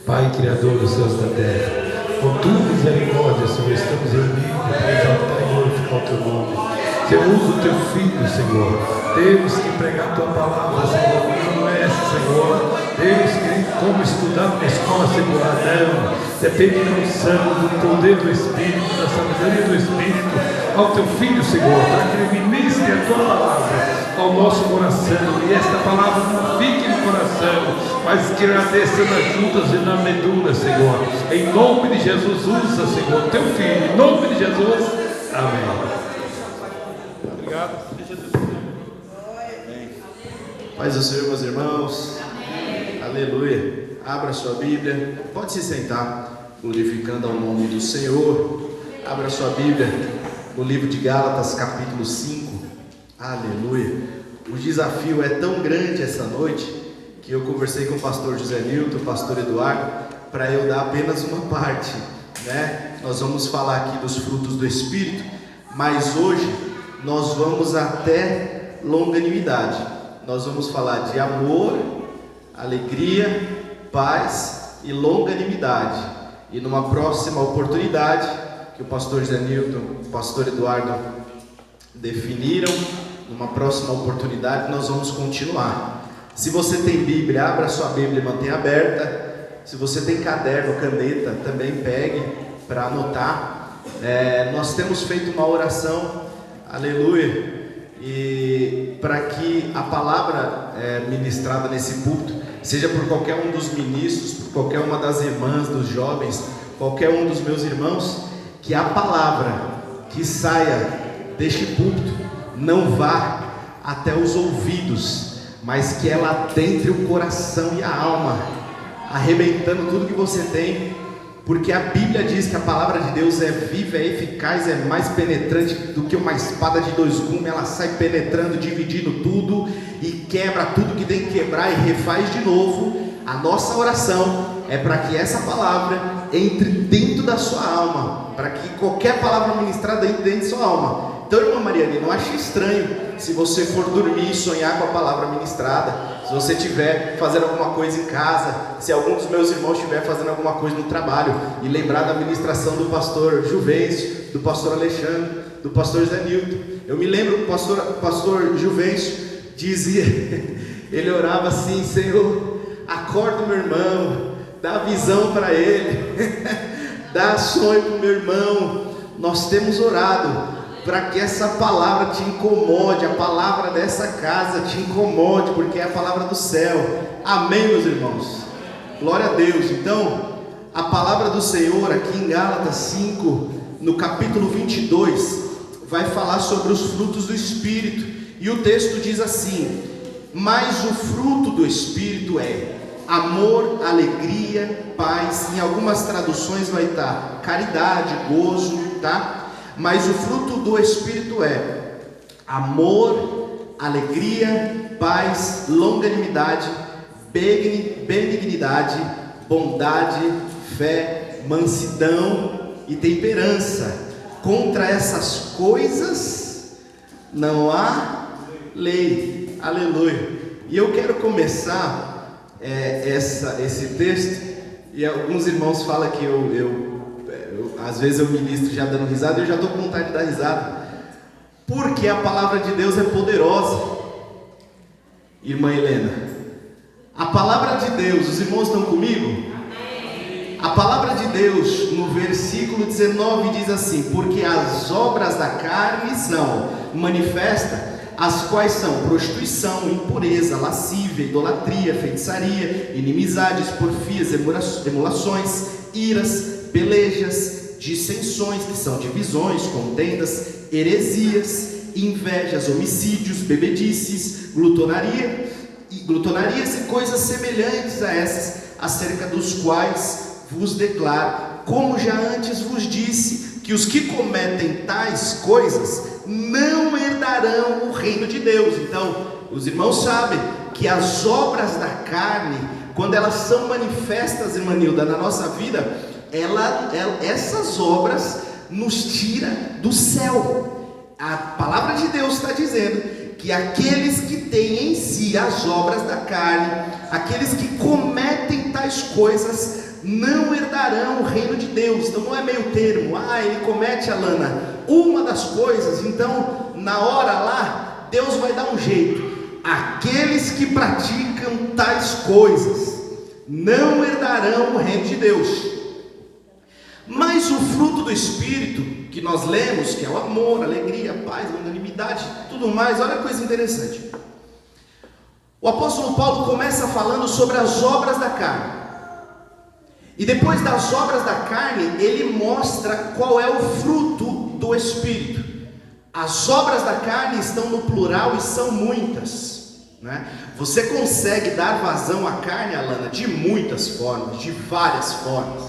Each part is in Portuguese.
Pai Criador dos céus e da terra, com tua misericórdia, Senhor, estamos reunidos para exaltar e glorificar o teu nome. Senhor, usa o teu filho, Senhor. Temos que pregar a tua palavra, Senhor, como essa, Senhor. Deus, que como estudar na escola secular, não. Depende da unção, do poder do Espírito, da sabedoria do Espírito, ao teu filho, Senhor, para que ele ministre a tua palavra ao nosso coração, e esta palavra não fique no coração, mas que ela desça nas juntas e na medula, Senhor. Em nome de Jesus, usa, Senhor, teu filho, em nome de Jesus, amém. Obrigado. Paz do Senhor, meus irmãos. Amém. Aleluia. Abra sua Bíblia, pode se sentar, glorificando ao nome do Senhor. Abra sua Bíblia no livro de Gálatas, capítulo 5. Aleluia. O desafio é tão grande essa noite que eu conversei com o pastor José Nilton, o pastor Eduardo, para eu dar apenas uma parte, né? Nós vamos falar aqui dos frutos do Espírito, mas hoje nós vamos até longanimidade. Nós vamos falar de amor, alegria, paz e longanimidade. E numa próxima oportunidade que o pastor José Nilton, o pastor Eduardo definiram, numa próxima oportunidade nós vamos continuar. Se você tem Bíblia, abra sua Bíblia e mantenha aberta. Se você tem caderno, caneta, também pegue para anotar. Nós temos feito uma oração, aleluia, e para que a palavra ministrada nesse púlpito, seja por qualquer um dos ministros, por qualquer uma das irmãs, dos jovens, qualquer um dos meus irmãos, que a palavra que saia deste púlpito não vá até os ouvidos, mas que ela adentre o coração e a alma, arrebentando tudo que você tem, porque a Bíblia diz que a palavra de Deus é viva, é eficaz, é mais penetrante do que uma espada de dois gumes. Ela sai penetrando, dividindo tudo e quebra tudo que tem que quebrar e refaz de novo. A nossa oração é para que essa palavra entre dentro da sua alma, para que qualquer palavra ministrada entre dentro da sua alma. Então, irmã Mariane, não ache estranho se você for dormir e sonhar com a palavra ministrada, se você estiver fazendo alguma coisa em casa, se algum dos meus irmãos estiver fazendo alguma coisa no trabalho e lembrar da ministração do pastor Juvencio, do pastor Alexandre, do pastor José Nilton. Eu me lembro que o pastor Juvencio dizia, ele orava assim: Senhor, acorda meu irmão, dá visão para ele, dá sonho para o meu irmão. Nós temos orado para que essa palavra te incomode, a palavra dessa casa te incomode, porque é a palavra do céu. Amém, meus irmãos? Glória a Deus. Então, a palavra do Senhor aqui em Gálatas 5, no capítulo 22, vai falar sobre os frutos do Espírito. E o texto diz assim: mas o fruto do Espírito é amor, alegria, paz. Em algumas traduções vai estar caridade, gozo, tá? Mas o fruto do Espírito é amor, alegria, paz, longanimidade, benignidade, bondade, fé, mansidão e temperança. Contra essas coisas não há lei. Aleluia. E eu quero começar esse texto, e alguns irmãos falam que às vezes eu ministro já dando risada, e eu já estou com vontade de dar risada, porque a palavra de Deus é poderosa. Irmã Helena, a palavra de Deus, os irmãos estão comigo? Amém. A palavra de Deus no versículo 19 diz assim: porque as obras da carne são manifestas, as quais são prostituição, impureza, lascívia, idolatria, feitiçaria, inimizades, porfias, emulações, iras, pelejas, dissensões, que são divisões, contendas, heresias, invejas, homicídios, bebedices, glutonarias e coisas semelhantes a essas, acerca dos quais vos declaro, como já antes vos disse, que os que cometem tais coisas não herdarão o reino de Deus. Então, os irmãos sabem que as obras da carne, quando elas são manifestas, irmã Nilda, na nossa vida, essas obras nos tira do céu. A palavra de Deus está dizendo que aqueles que têm em si as obras da carne, aqueles que cometem tais tais coisas não herdarão o reino de Deus. Então não é meio termo, ele comete, Alana, uma das coisas, então na hora lá, Deus vai dar um jeito. Aqueles que praticam tais coisas não herdarão o reino de Deus. Mas o fruto do Espírito, que nós lemos, que é o amor, a alegria, a paz, a longanimidade, tudo mais, olha que coisa interessante. O apóstolo Paulo começa falando sobre as obras da carne. E depois das obras da carne, ele mostra qual é o fruto do Espírito. As obras da carne estão no plural e são muitas, né? Você consegue dar vazão à carne, Alana, de muitas formas, de várias formas,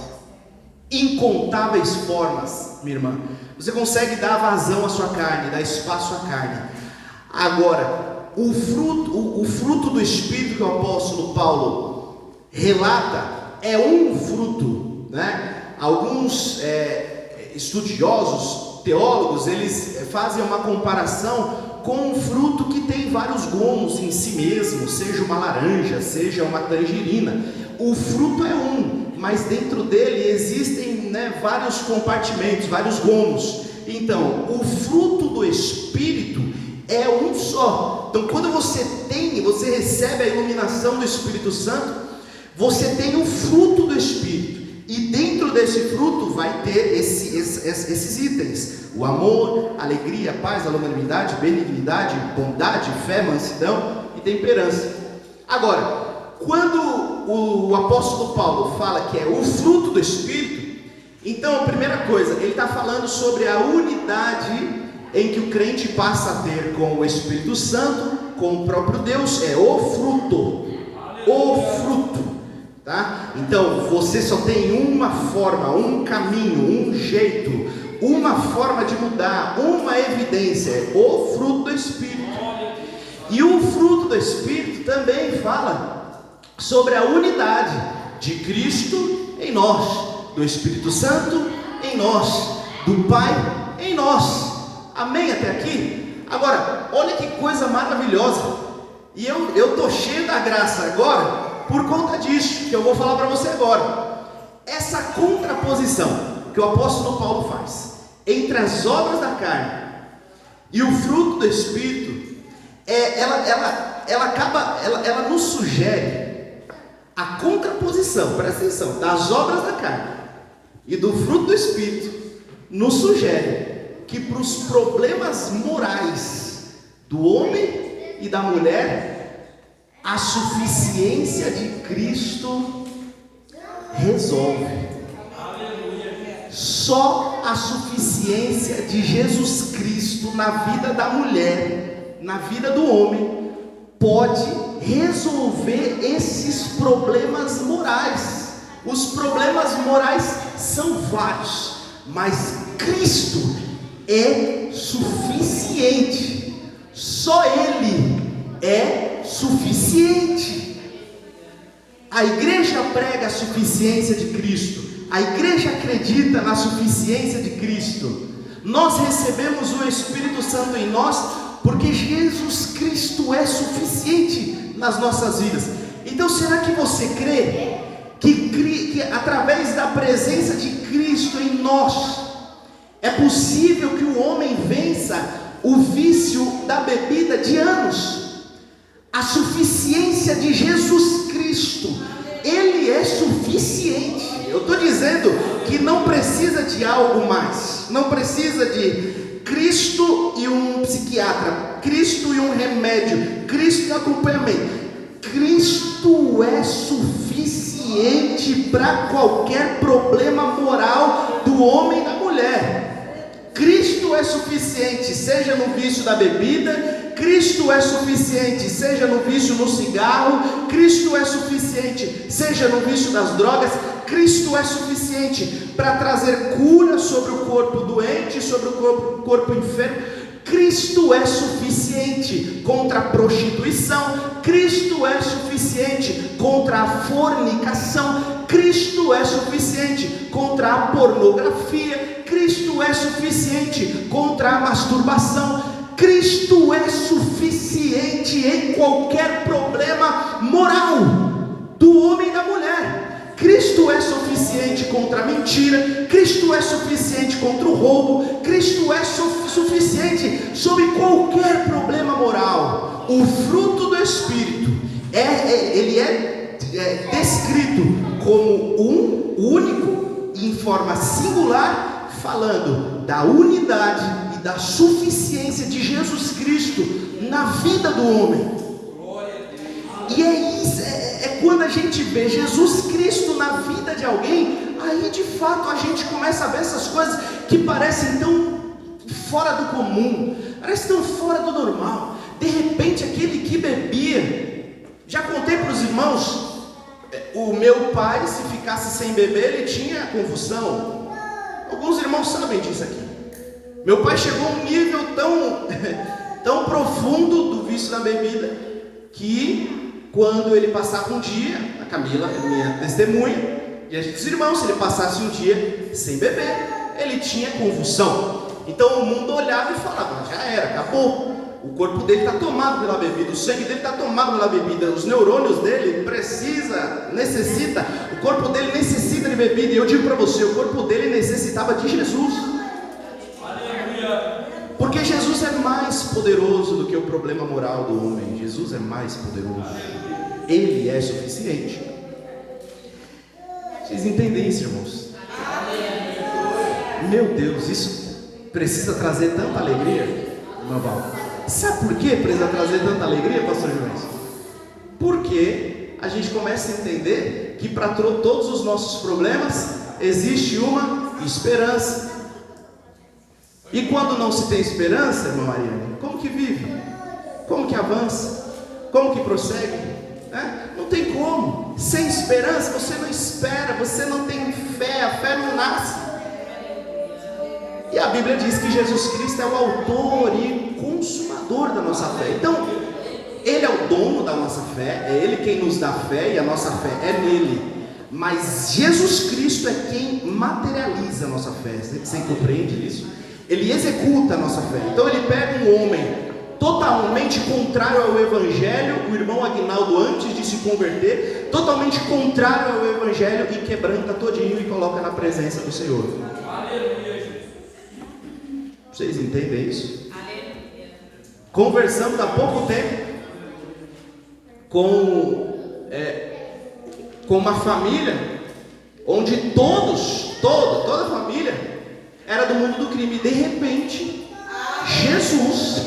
incontáveis formas, minha irmã. Você consegue dar vazão à sua carne, dar espaço à carne. Agora, o fruto do Espírito que o apóstolo Paulo relata é um fruto, né? Alguns estudiosos, teólogos, eles fazem uma comparação com um fruto que tem vários gomos em si mesmo, seja uma laranja, seja uma tangerina. O fruto é um, mas dentro dele existem, vários compartimentos, vários gomos. Então, o fruto do Espírito é um só. Então, quando você recebe a iluminação do Espírito Santo, você tem o fruto do Espírito. E dentro desse fruto vai ter esses itens: o amor, a alegria, a paz, a longanimidade, benignidade, bondade, fé, mansidão e temperança. Agora, quando o apóstolo Paulo fala que é o fruto do Espírito, então a primeira coisa, ele está falando sobre a unidade em que o crente passa a ter com o Espírito Santo, com o próprio Deus. É o fruto, tá? Então você só tem uma forma, um caminho, um jeito, uma forma de mudar, uma evidência, é o fruto do Espírito. E o fruto do Espírito também fala sobre a unidade de Cristo em nós, do Espírito Santo em nós, do Pai em nós. Amém até aqui? Agora, olha que coisa maravilhosa. E eu estou cheio da graça agora por conta disso, que eu vou falar para você agora. Essa contraposição que o apóstolo Paulo faz entre as obras da carne e o fruto do Espírito, ela nos sugere a contraposição, presta atenção, das obras da carne e do fruto do Espírito. Nos sugere que para os problemas morais do homem e da mulher, a suficiência de Cristo resolve. Só a suficiência de Jesus Cristo na vida da mulher, na vida do homem, pode resolver esses problemas morais. Os problemas morais são vários, mas Cristo é suficiente. Só Ele é suficiente. A igreja prega a suficiência de Cristo. A igreja acredita na suficiência de Cristo. Nós recebemos o Espírito Santo em nós porque Jesus Cristo é suficiente nas nossas vidas. Então, será que você crê que através da presença de Cristo em nós é possível que o homem vença o vício da bebida de anos? A suficiência de Jesus Cristo, Ele é suficiente. Eu estou dizendo que não precisa de algo mais, não precisa de Cristo e um psiquiatra, Cristo e um remédio, Cristo e acompanhamento. Cristo é suficiente para qualquer problema moral do homem e da mulher. Cristo é suficiente, seja no vício da bebida, Cristo é suficiente, seja no vício no cigarro, Cristo é suficiente, seja no vício das drogas. Cristo é suficiente para trazer cura sobre o corpo doente, sobre o corpo enfermo. Cristo é suficiente contra a prostituição. Cristo é suficiente contra a fornicação. Cristo é suficiente contra a pornografia. Cristo é suficiente contra a masturbação. Cristo é suficiente em qualquer problema moral do homem e da mulher. Cristo é suficiente contra a mentira, Cristo é suficiente contra o roubo, Cristo é suficiente sobre qualquer problema moral. O fruto do Espírito ele é descrito como um único, em forma singular, falando da unidade e da suficiência de Jesus Cristo na vida do homem. E é isso, quando a gente vê Jesus Cristo na vida de alguém, aí de fato a gente começa a ver essas coisas que parecem tão fora do comum, parecem tão fora do normal. De repente aquele que bebia, já contei para os irmãos, o meu pai, se ficasse sem beber, ele tinha convulsão. Alguns irmãos sabem disso aqui. Meu pai chegou a um nível tão profundo do vício da bebida, que quando ele passava um dia, a Camila é minha testemunha, e a gente, os irmãos, se ele passasse um dia sem beber, ele tinha convulsão. Então o mundo olhava e falava: já era, acabou. O corpo dele está tomado pela bebida, o sangue dele está tomado pela bebida, os neurônios dele necessita, o corpo dele necessita de bebida. E eu digo para você, o corpo dele necessitava de Jesus. Porque Jesus é mais poderoso do que o problema moral do homem. Jesus é mais poderoso. Ele é suficiente. Vocês entendem isso, irmãos? Meu Deus, isso precisa trazer tanta alegria, irmã Val. Sabe por que precisa trazer tanta alegria, pastor João? Porque a gente começa a entender que para todos os nossos problemas existe uma esperança. E quando não se tem esperança, irmã Mariana, como que vive? Como que avança? Como que prossegue? Não tem como. Sem esperança você não espera, você não tem fé, a fé não nasce. E a Bíblia diz que Jesus Cristo é o autor e consumador da nossa fé. Então, Ele é o dono da nossa fé, é Ele quem nos dá fé e a nossa fé é nele. Mas Jesus Cristo é quem materializa a nossa fé. Você compreende isso? Ele executa a nossa fé. Então ele pega um homem totalmente contrário ao Evangelho, o irmão Aguinaldo, antes de se converter, totalmente contrário ao Evangelho, e quebranta todinho e coloca na presença do Senhor. Vocês entendem isso? Conversamos há pouco tempo com uma família onde toda a família era do mundo do crime. De repente, Jesus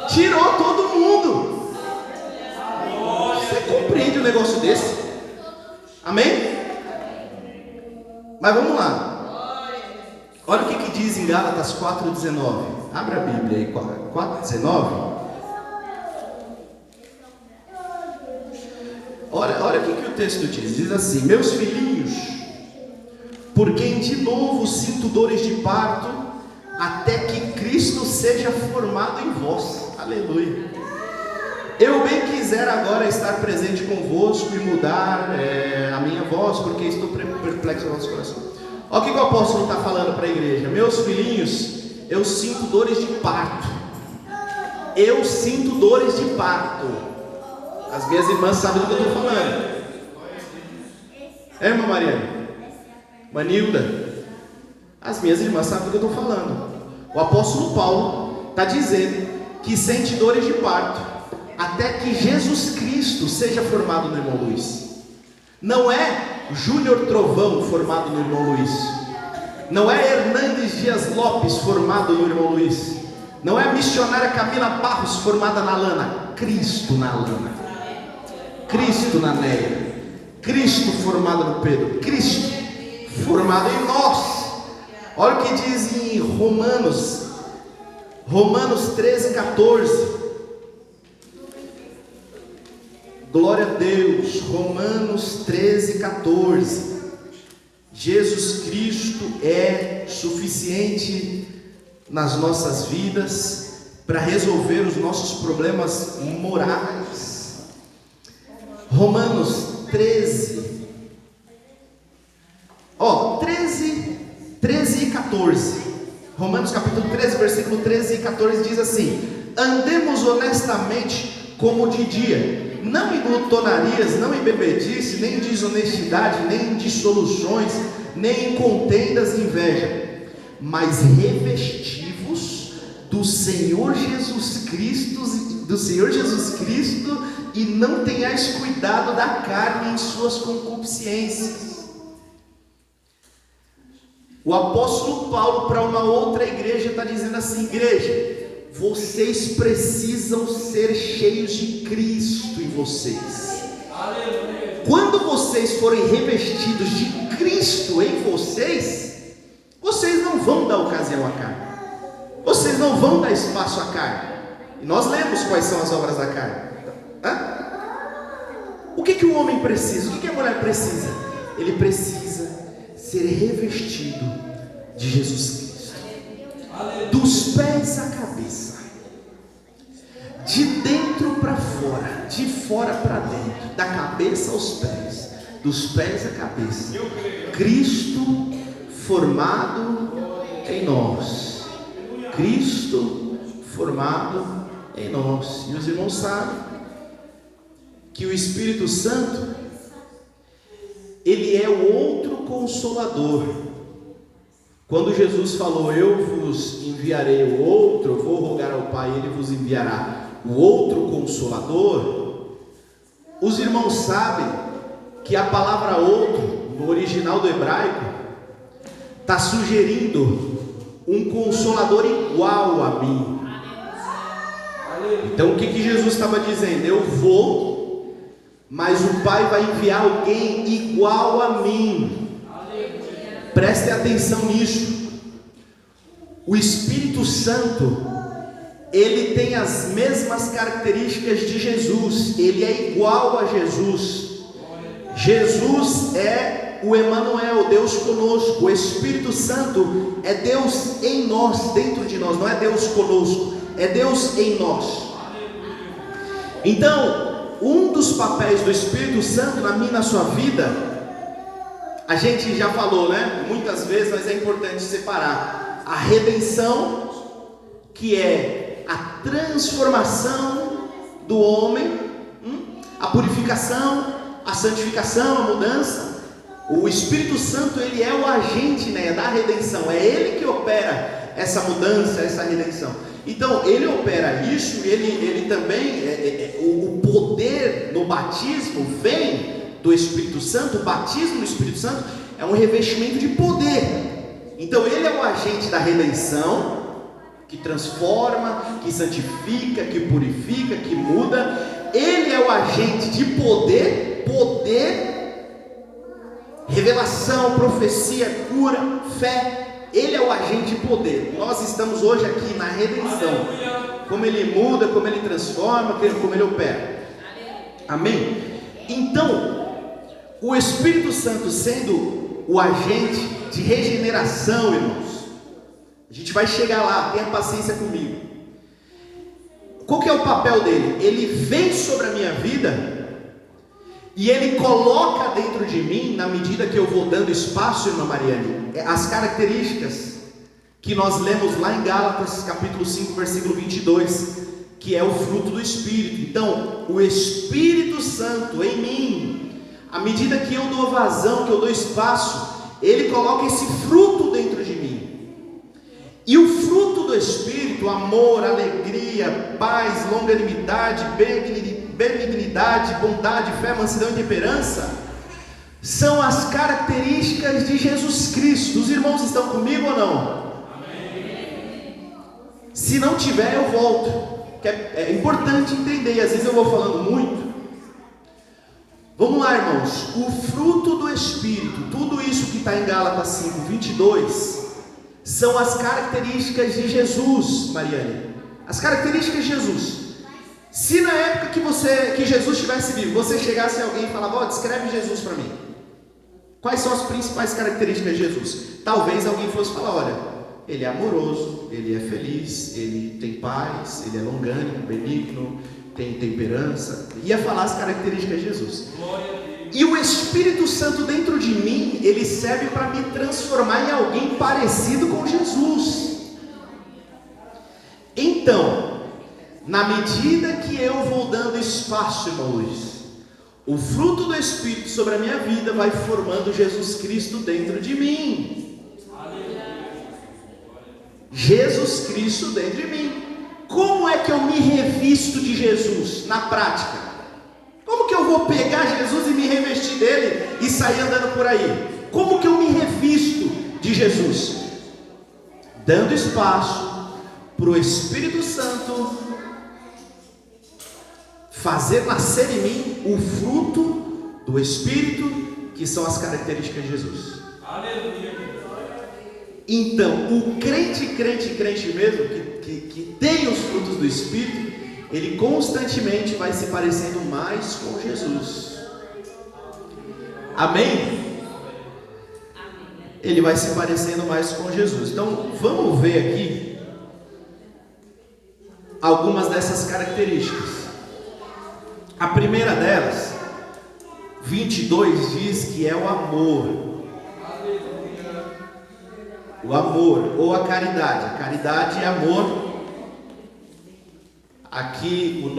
tirou todo mundo. Você compreende um negócio desse? Amém? Mas vamos lá. Olha o que diz em Gálatas 4,19. Abre a Bíblia aí, 4,19. Olha o que o texto diz. Diz assim: meus filhinhos, por quem de novo sinto dores de parto, até que Cristo seja formado em vós. Aleluia. Eu bem quiser agora estar presente convosco e mudar a minha voz, porque estou perplexo no nosso coração. Olha o que o apóstolo está falando para a igreja. Meus filhinhos, eu sinto dores de parto. Eu sinto dores de parto. As minhas irmãs sabem do que eu estou falando. Irmã Mariana, Manilda, as minhas irmãs sabem do que eu estou falando. O apóstolo Paulo está dizendo que sente dores de parto até que Jesus Cristo seja formado no irmão Luiz. Não é Júnior Trovão formado no irmão Luiz. Não é Hernandes Dias Lopes formado no irmão Luiz. Não é a missionária Camila Barros formada na Lana. Cristo na Lana, Cristo na Néia, Cristo formado no Pedro, Cristo formado em nós. Olha o que diz em Romanos 13:14. Glória a Deus. Romanos 13:14. Jesus Cristo é suficiente nas nossas vidas para resolver os nossos problemas morais. Romanos 13. 13 e 14. Romanos capítulo 13, versículo 13 e 14 diz assim: andemos honestamente como de dia, não em glutonarias, não em bebedice, nem em desonestidade, nem em dissoluções, nem em contendas e inveja, mas revestivos do Senhor Jesus Cristo, e não tenhais cuidado da carne em suas concupiscências. O apóstolo Paulo, para uma outra igreja, está dizendo assim: igreja, vocês precisam ser cheios de Cristo em vocês. Quando vocês forem revestidos de Cristo em vocês, vocês não vão dar ocasião à carne, vocês não vão dar espaço à carne. E nós lemos quais são as obras da carne. O que o homem precisa? O que a mulher precisa? Ele precisa ser revestido de Jesus Cristo, dos pés à cabeça, de dentro para fora, de fora para dentro, da cabeça aos pés, dos pés à cabeça, Cristo formado em nós, Cristo formado em nós. E os irmãos sabem que o Espírito Santo, ele é o outro Consolador. Quando Jesus falou: eu vos enviarei o outro, eu vou rogar ao Pai, ele vos enviará o outro Consolador, os irmãos sabem que a palavra outro, no original do hebraico, está sugerindo um Consolador igual a mim. Então o que Jesus estava dizendo? Eu vou, mas o Pai vai enviar alguém igual a mim. Prestem atenção nisso. O Espírito Santo, ele tem as mesmas características de Jesus, ele é igual a Jesus. Jesus é o Emanuel, Deus conosco. O Espírito Santo é Deus em nós, dentro de nós, não é Deus conosco, é Deus em nós. Então, um dos papéis do Espírito Santo na minha e na sua vida, a gente já falou, né? Muitas vezes, mas é importante separar a redenção, que é a transformação do homem, a purificação, a santificação, a mudança. O Espírito Santo, ele é o agente, né, da redenção, é ele que opera essa mudança, essa redenção. Então ele opera isso, e ele também, o poder no batismo vem do Espírito Santo. O batismo do Espírito Santo é um revestimento de poder. Então ele é o agente da redenção, que transforma, que santifica, que purifica, que muda. Ele é o agente de poder, revelação, profecia, cura, fé. Ele é o agente de poder. Nós estamos hoje aqui na redenção. Como ele muda, como ele transforma, como ele opera. Amém? Então, o Espírito Santo sendo o agente de regeneração, irmãos, a gente vai chegar lá, tenha paciência comigo. Qual que é o papel dele? Ele vem sobre a minha vida e ele coloca dentro de mim, na medida que eu vou dando espaço, irmã Mariane, as características que nós lemos lá em Gálatas capítulo 5, versículo 22, que é o fruto do Espírito. Então, o Espírito Santo em mim, à medida que eu dou vazão, que eu dou espaço, ele coloca esse fruto dentro de mim. E o fruto do Espírito, amor, alegria, paz, longanimidade, benignidade, bondade, fé, mansidão e temperança, são as características de Jesus Cristo. Os irmãos estão comigo ou não? Amém. Se não tiver, eu volto, que é importante entender, e às vezes eu vou falando muito. Vamos lá, irmãos. O fruto do Espírito, tudo isso que está em Gálatas 5, 22, são as características de Jesus, Mariane. As características de Jesus. Se na época que Jesus estivesse vivo, você chegasse a alguém e falava: descreve Jesus para mim. Quais são as principais características de Jesus? Talvez alguém fosse falar: olha, ele é amoroso, ele é feliz, ele tem paz, ele é longânimo, benigno, tem temperança. Ia falar as características de Jesus. E o Espírito Santo dentro de mim, ele serve para me transformar em alguém parecido com Jesus. Então, Na medida que eu vou dando espaço, irmão Luiz, o fruto do Espírito sobre a minha vida vai formando Jesus Cristo dentro de mim. Jesus Cristo dentro de mim. Como é que eu me revisto de Jesus na prática? Como que eu vou pegar Jesus e me revestir dele e sair andando por aí? Como que eu me revisto de Jesus? Dando espaço para o Espírito Santo fazer nascer em mim o fruto do Espírito, que são as características de Jesus. Aleluia. Então, o crente mesmo, que tem os frutos do Espírito, ele constantemente vai se parecendo mais com Jesus. Amém? Ele vai se parecendo mais com Jesus. Então, vamos ver aqui algumas dessas características. A primeira delas, 22, diz que é o amor. O amor ou a caridade. A caridade é amor. Aqui o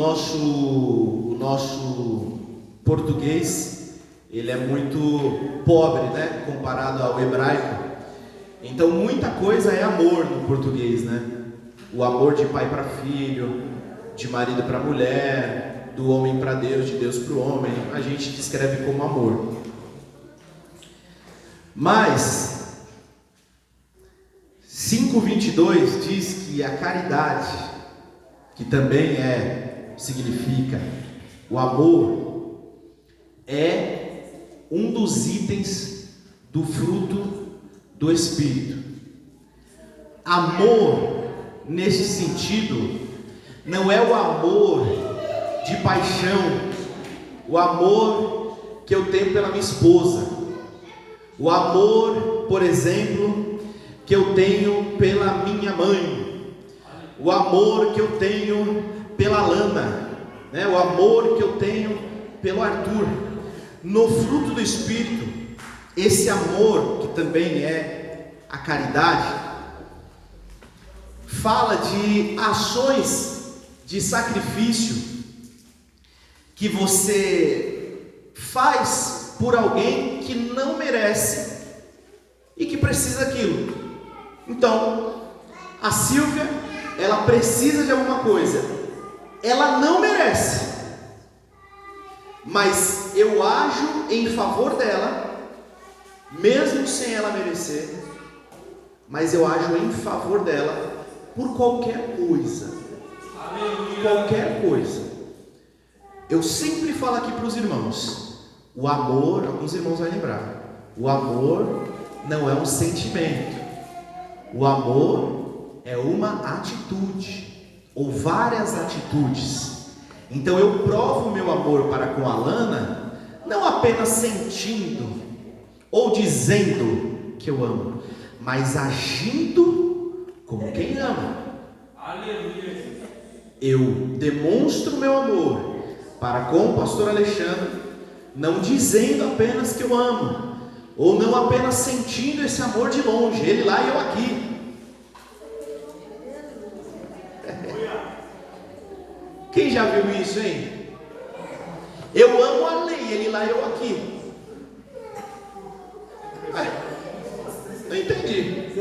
nosso português, ele é muito pobre, né, comparado ao hebraico. Então muita coisa é amor no português, né? O amor de pai para filho, de marido para mulher, do homem para Deus, de Deus para o homem, a gente descreve como amor. Mas 5:22 diz que a caridade, que também significa o amor, é um dos itens do fruto do Espírito. Amor, nesse sentido, não é o amor de paixão, o amor que eu tenho pela minha esposa, o amor, por exemplo, que eu tenho pela minha mãe, o amor que eu tenho pela Lana, né? O amor que eu tenho pelo Arthur. No fruto do Espírito, esse amor, que também é a caridade, fala de ações de sacrifício que você faz por alguém que não merece e que precisa daquilo. Então, a Silvia, ela precisa de alguma coisa, ela não merece, mas eu ajo em favor dela, mesmo sem ela merecer, mas eu ajo em favor dela por qualquer coisa. Qualquer coisa. Eu sempre falo aqui para os irmãos, o amor, alguns irmãos vão lembrar, o amor não é um sentimento, o amor é uma atitude, ou várias atitudes. Então eu provo o meu amor para com a Lana, não apenas sentindo, ou dizendo que eu amo, mas agindo como quem ama. Aleluia. Eu demonstro o meu amor para com o pastor Alexandre, não dizendo apenas que eu amo, ou não apenas sentindo esse amor de longe, ele lá e eu aqui. Quem já viu isso, hein? Eu amo a lei, ele lá e eu aqui. Não entendi.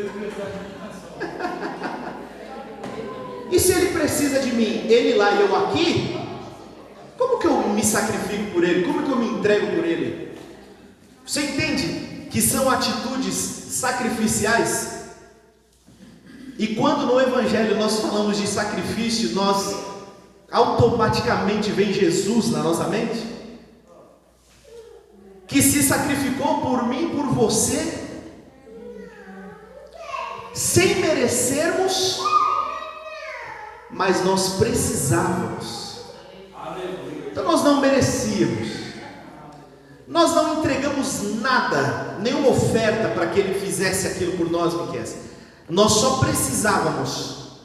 E se ele precisa de mim, ele lá e eu aqui, como que eu me sacrifico por ele? Como que eu me entrego por ele? Você entende que são atitudes sacrificiais? E quando no Evangelho nós falamos de sacrifício, nós automaticamente vem Jesus na nossa mente, que se sacrificou por mim, por você, sem merecermos, mas nós precisávamos. Então nós não merecíamos, nós não entregamos nada, nenhuma oferta para que Ele fizesse aquilo por nós, Miquel. Nós só precisávamos,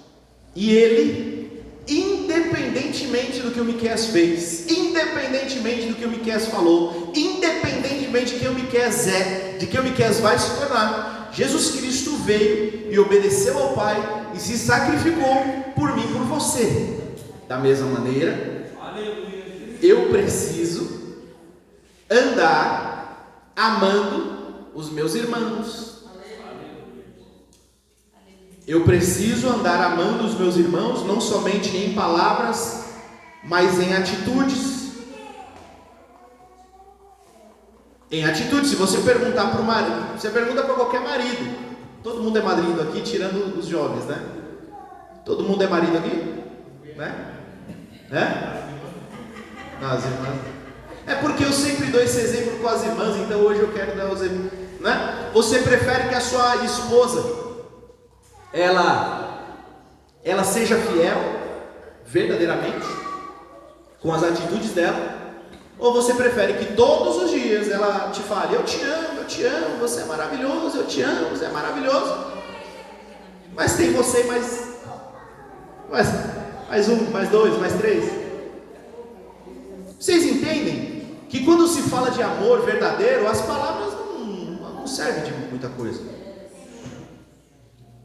e Ele, independentemente do que o Miquel fez, independentemente do que o Miquel falou, independentemente de quem o Miquel é, de quem o Miquel vai se tornar, Jesus Cristo veio e obedeceu ao Pai e se sacrificou por mim, por você. Da mesma maneira, eu preciso andar amando os meus irmãos. Eu preciso andar amando os meus irmãos, não somente em palavras, mas em atitudes. Em atitudes. Se você perguntar para o marido, você pergunta para qualquer marido, todo mundo é marido aqui, tirando os jovens, né? Todo mundo é marido aqui? Né? As irmãs. É porque eu sempre dou esse exemplo com as irmãs, então hoje eu quero dar os exemplos, né? Você prefere que a sua esposa ela seja fiel verdadeiramente com as atitudes dela, ou você prefere que todos os dias ela te fale: eu te amo, você é maravilhoso, eu te amo, você é maravilhoso, mas tem você e mais um, mais dois, mais três. Vocês entendem que quando se fala de amor verdadeiro, as palavras não servem de muita coisa.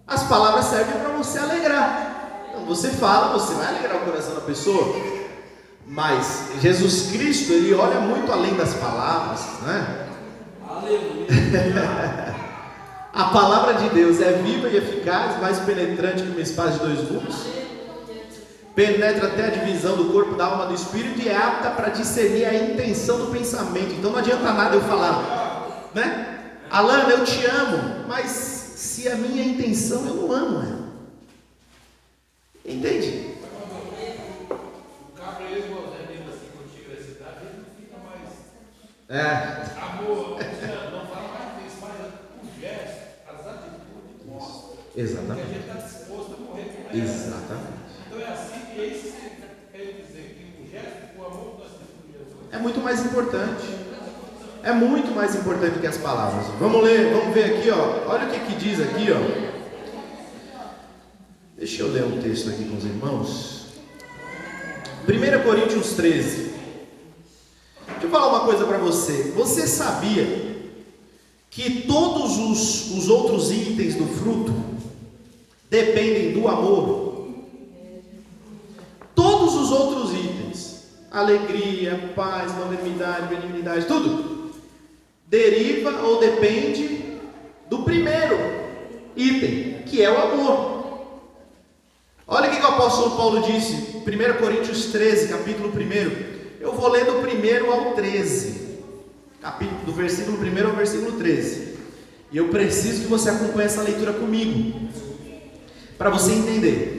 As palavras servem para você alegrar. Então você fala, você vai alegrar o coração da pessoa. Mas Jesus Cristo, ele olha muito além das palavras, né? Aleluia. A palavra de Deus é viva e eficaz, mais penetrante que uma espada de 2 gumes. Penetra até a divisão do corpo, da alma, do espírito, e é apta para discernir a intenção do pensamento. Então não adianta nada eu falar, né? Alana, eu te amo, mas se a minha intenção, eu não amo ela. Entende? O cabreiro, assim, contigo, esse cidade, ele não fica mais. Amor, não fala mais disso, mas o gesto, as atitudes mostram. Exatamente. Que a gente está disposto a morrer por ela. Exatamente. Então é assim que esse quer dizer que o gesto, o amor que nós temos por Jesus é muito mais importante. É muito mais importante que as palavras. Vamos ler, vamos ver aqui, ó. Olha o que diz aqui, ó. Deixa eu ler um texto aqui com os irmãos. 1 Coríntios 13. Deixa eu falar uma coisa para você. Você sabia que todos os outros itens do fruto dependem do amor? Todos os outros itens, alegria, paz, longanimidade, benignidade, tudo deriva ou depende do primeiro item, que é o amor. Olha o que o apóstolo Paulo disse, 1 Coríntios 13, capítulo 1. Eu vou ler do 1 ao 13, do versículo 1 ao versículo 13. E eu preciso que você acompanhe essa leitura comigo, para você entender.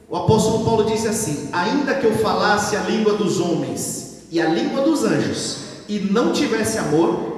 O apóstolo Paulo disse assim: ainda que eu falasse a língua dos homens e a língua dos anjos, e não tivesse amor,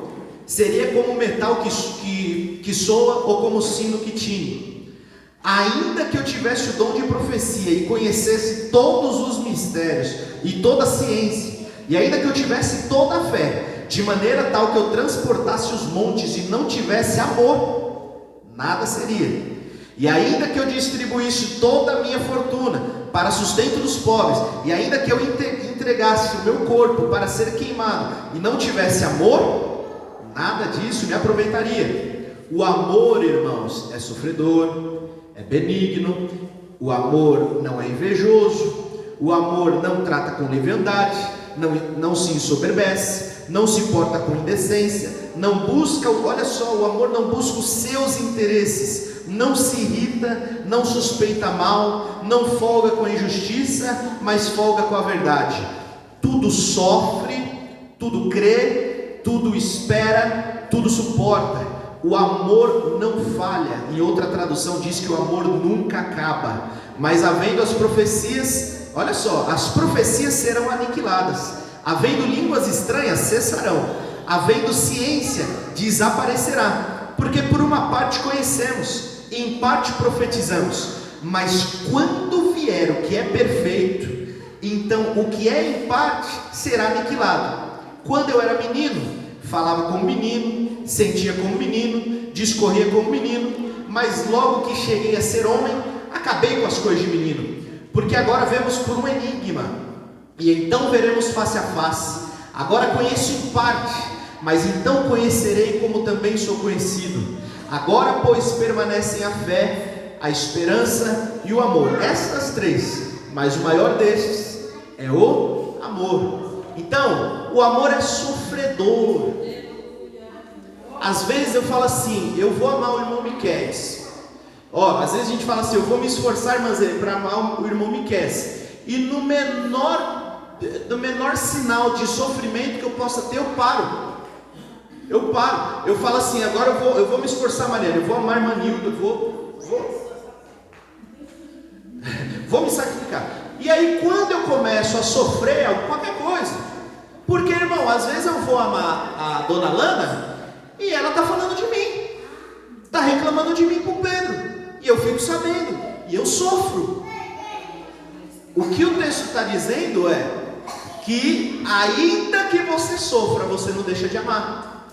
seria como metal que soa, ou como sino que tine. Ainda que eu tivesse o dom de profecia e conhecesse todos os mistérios e toda a ciência, e ainda que eu tivesse toda a fé, de maneira tal que eu transportasse os montes e não tivesse amor, nada seria. E ainda que eu distribuísse toda a minha fortuna para sustento dos pobres, e ainda que eu entregasse o meu corpo para ser queimado e não tivesse amor, nada disso me aproveitaria. O amor, irmãos, é sofredor, é benigno. O amor não é invejoso. O amor não trata com leviandade, não se ensoberbece, não se porta com indecência, não busca, olha só, o amor não busca os seus interesses, não se irrita, não suspeita mal, não folga com a injustiça, mas folga com a verdade. Tudo sofre, tudo crê, tudo espera, tudo suporta. O amor não falha. Em outra tradução diz que o amor nunca acaba. Mas havendo as profecias, olha só, as profecias serão aniquiladas, havendo línguas estranhas cessarão, havendo ciência desaparecerá, porque por uma parte conhecemos, em parte profetizamos, mas quando vier o que é perfeito, então o que é em parte será aniquilado. Quando eu era menino, falava como menino, sentia como menino, discorria como menino, mas logo que cheguei a ser homem, acabei com as coisas de menino, porque agora vemos por um enigma, e então veremos face a face. Agora conheço em parte, mas então conhecerei como também sou conhecido. Agora, pois, permanecem a fé, a esperança e o amor, estas três, mas o maior destes é o amor. Então, o amor é sofredor. Às vezes eu falo assim, eu vou amar o irmão Miqueias. Às vezes a gente fala assim, eu vou me esforçar, irmãs, para amar o irmão Miqueias. E no menor sinal de sofrimento que eu possa ter, eu paro. Eu falo assim, agora eu vou me esforçar, Mariana, eu vou amar a irmã Nilda, vou me sacrificar. E aí quando eu começo a sofrer qualquer coisa, porque, irmão, às vezes eu vou amar a dona Lana e ela está falando de mim, está reclamando de mim para o Pedro, e eu fico sabendo, e eu sofro. O que o texto está dizendo é que ainda que você sofra, você não deixa de amar.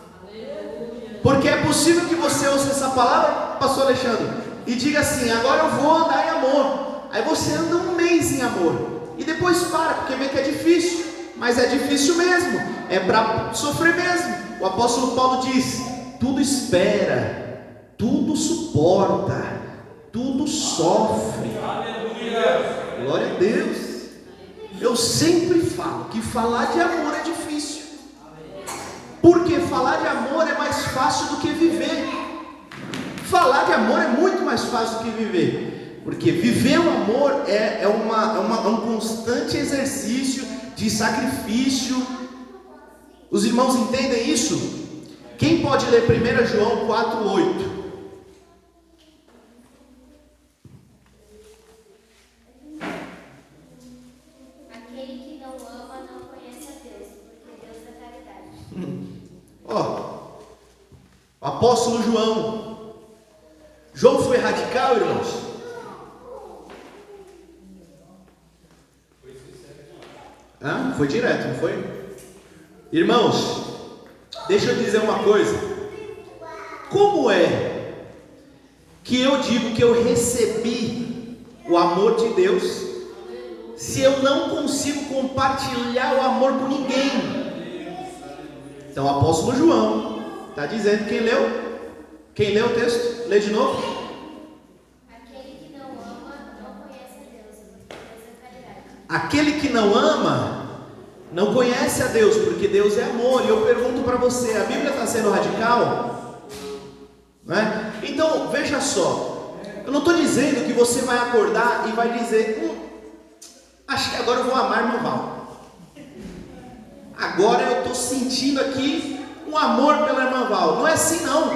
Porque é possível que você ouça essa palavra, pastor Alexandre, e diga assim, agora eu vou andar em amor. Aí você anda um mês em amor, e depois para, porque vê que é difícil. Mas é difícil mesmo, é para sofrer mesmo. O apóstolo Paulo diz, tudo espera, tudo suporta, tudo sofre. Glória a Deus. Eu sempre falo que falar de amor é difícil, porque falar de amor é mais fácil do que viver. Falar de amor é muito mais fácil do que viver, porque viver o amor é um constante exercício de sacrifício. Os irmãos entendem isso? Quem pode ler 1 João 4:8? Aquele que não ama não conhece a Deus, porque Deus é caridade. O apóstolo João foi radical, irmãos? Foi direto, não foi? Irmãos, deixa eu dizer uma coisa. Como é que eu digo que eu recebi o amor de Deus, se eu não consigo compartilhar o amor com ninguém? Então o apóstolo João está dizendo, quem leu o texto? Lê de novo. Aquele que não ama não conhece a Deus, porque Deus é caridade. Aquele que não ama não conhece a Deus, porque Deus é amor. E eu pergunto para você, a Bíblia está sendo radical? Não é? Então, veja só, eu não estou dizendo que você vai acordar e vai dizer, acho que agora eu vou amar irmão Val. Agora eu estou sentindo aqui um amor pela irmã Val. Não é assim não.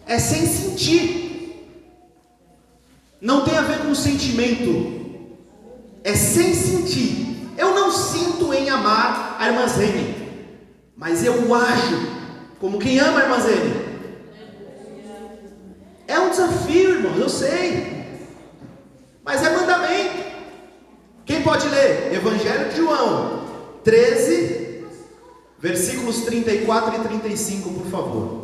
É sem sentir. Não tem a ver com sentimento. É sem sentir. Eu não sinto em amar a irmã Zene, mas eu ajo como quem ama a irmã Zene. É um desafio, irmãos, eu sei, mas é mandamento. Quem pode ler? Evangelho de João 13, versículos 34 e 35, por favor.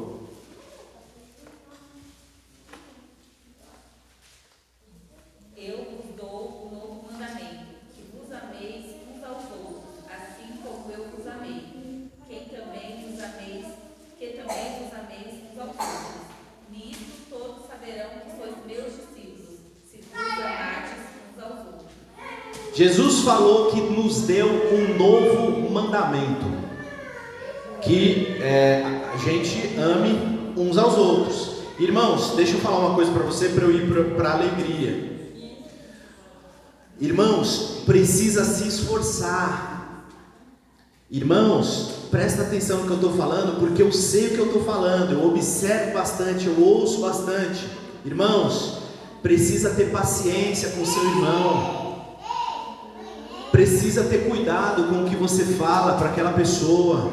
Jesus falou que nos deu um novo mandamento, que a gente ame uns aos outros. Irmãos, deixa eu falar uma coisa para você, para eu ir para a alegria. Irmãos, precisa se esforçar. Irmãos, presta atenção no que eu estou falando, porque eu sei o que eu estou falando, eu observo bastante, eu ouço bastante. Irmãos, precisa ter paciência com o seu irmão. Precisa ter cuidado com o que você fala para aquela pessoa.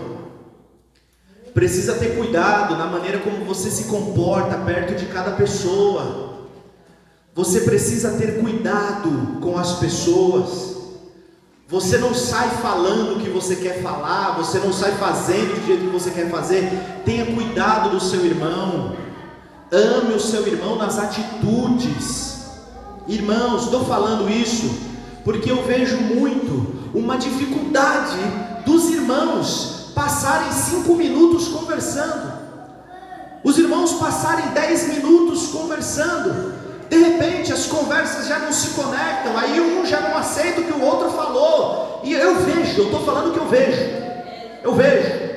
Precisa ter cuidado na maneira como você se comporta perto de cada pessoa. Você precisa ter cuidado com as pessoas. Você não sai falando o que você quer falar, você não sai fazendo do jeito que você quer fazer. Tenha cuidado do seu irmão. Ame o seu irmão nas atitudes. Irmãos, estou falando isso porque eu vejo muito uma dificuldade dos irmãos passarem 5 minutos conversando, os irmãos passarem 10 minutos conversando, De repente as conversas já não se conectam, aí um já não aceita o que o outro falou. E eu estou falando o que eu vejo.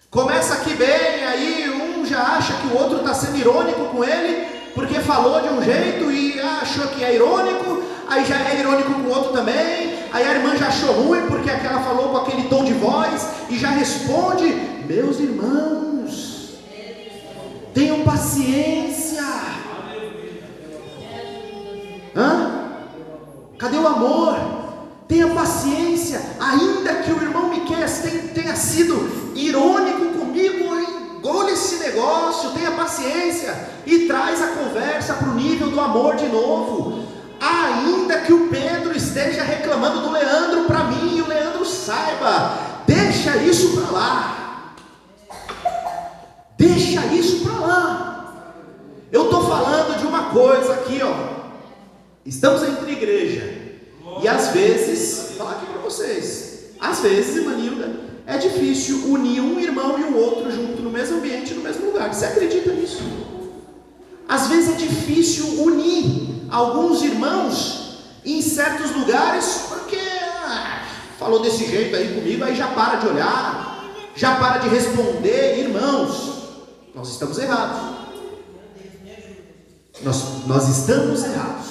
Começa aqui bem, aí um já acha que o outro está sendo irônico com ele, porque falou de um jeito e achou que é irônico, aí já é irônico com o outro também, aí a irmã já achou ruim porque aquela falou com aquele tom de voz e já responde. Meus irmãos, tenham paciência. Cadê o amor? Tenha paciência, ainda que o irmão Miqueias tenha sido irônico comigo, engole esse negócio, tenha paciência e traz a conversa para o nível do amor de novo. Ainda que o Pedro esteja reclamando do Leandro para mim e o Leandro saiba, deixa isso para lá. Deixa isso para lá. Eu estou falando de uma coisa aqui, estamos entre igreja. E às vezes, vou falar aqui para vocês, às vezes, irmã Nilda, é difícil unir um irmão e o outro junto no mesmo ambiente, no mesmo lugar. Você acredita nisso? Às vezes é difícil unir alguns irmãos em certos lugares, porque falou desse jeito aí comigo, aí já para de olhar, já para de responder. Irmãos, nós estamos errados. Nós estamos errados.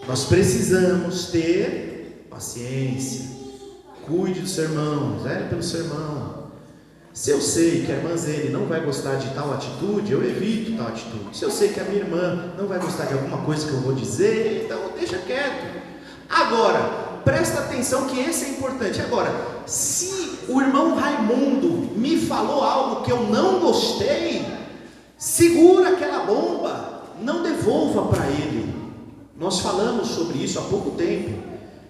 Nós precisamos ter paciência. Cuide do seu irmão, zele pelo seu irmão. Se eu sei que a irmã Zene não vai gostar de tal atitude, eu evito tal atitude. Se eu sei que a minha irmã não vai gostar de alguma coisa que eu vou dizer, então deixa quieto. Agora, presta atenção que esse é importante. Agora, se o irmão Raimundo me falou algo que eu não gostei, segura aquela bomba, não devolva para ele. Nós falamos sobre isso há pouco tempo.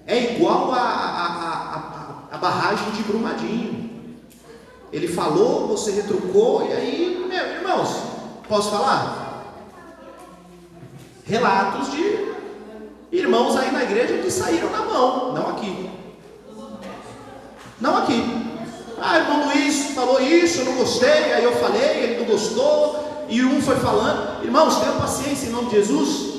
É igual a barragem de Brumadinho. Ele falou, você retrucou, e aí, irmãos, posso falar? Relatos de irmãos aí na igreja que saíram na mão, não aqui. Não aqui. Irmão Luiz falou isso, eu não gostei, aí eu falei, ele não gostou, e um foi falando. Irmãos, tenham paciência em nome de Jesus.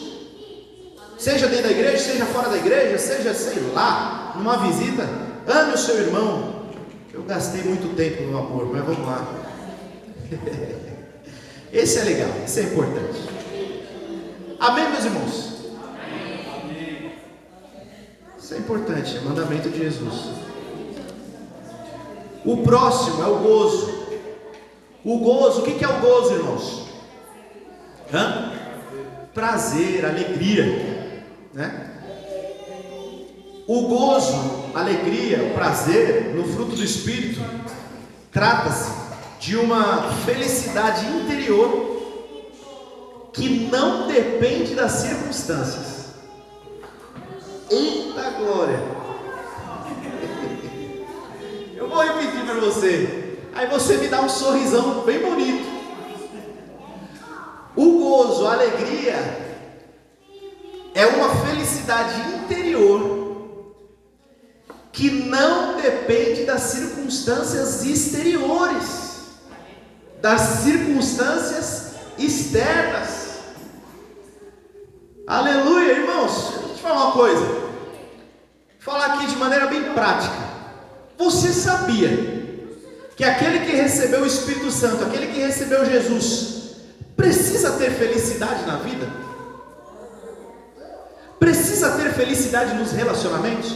Seja dentro da igreja, seja fora da igreja, seja, sei lá, numa visita, ame o seu irmão. Eu gastei muito tempo no amor, mas vamos lá. Esse é legal, esse é importante. Amém, meus irmãos? Amém. Isso é importante, é mandamento de Jesus. O próximo é o gozo. O gozo, o que é o gozo, irmãos? Prazer, alegria. Né? O gozo, a alegria, o prazer no fruto do Espírito trata-se de uma felicidade interior que não depende das circunstâncias. Eita glória! Eu vou repetir para você, aí você me dá um sorrisão bem bonito. O gozo, a alegria é uma felicidade interior que não depende das circunstâncias exteriores, das circunstâncias externas. Aleluia, irmãos. Deixa eu te falar uma coisa. Vou falar aqui de maneira bem prática. Você sabia que aquele que recebeu o Espírito Santo, aquele que recebeu Jesus, precisa ter felicidade na vida? Precisa ter felicidade nos relacionamentos?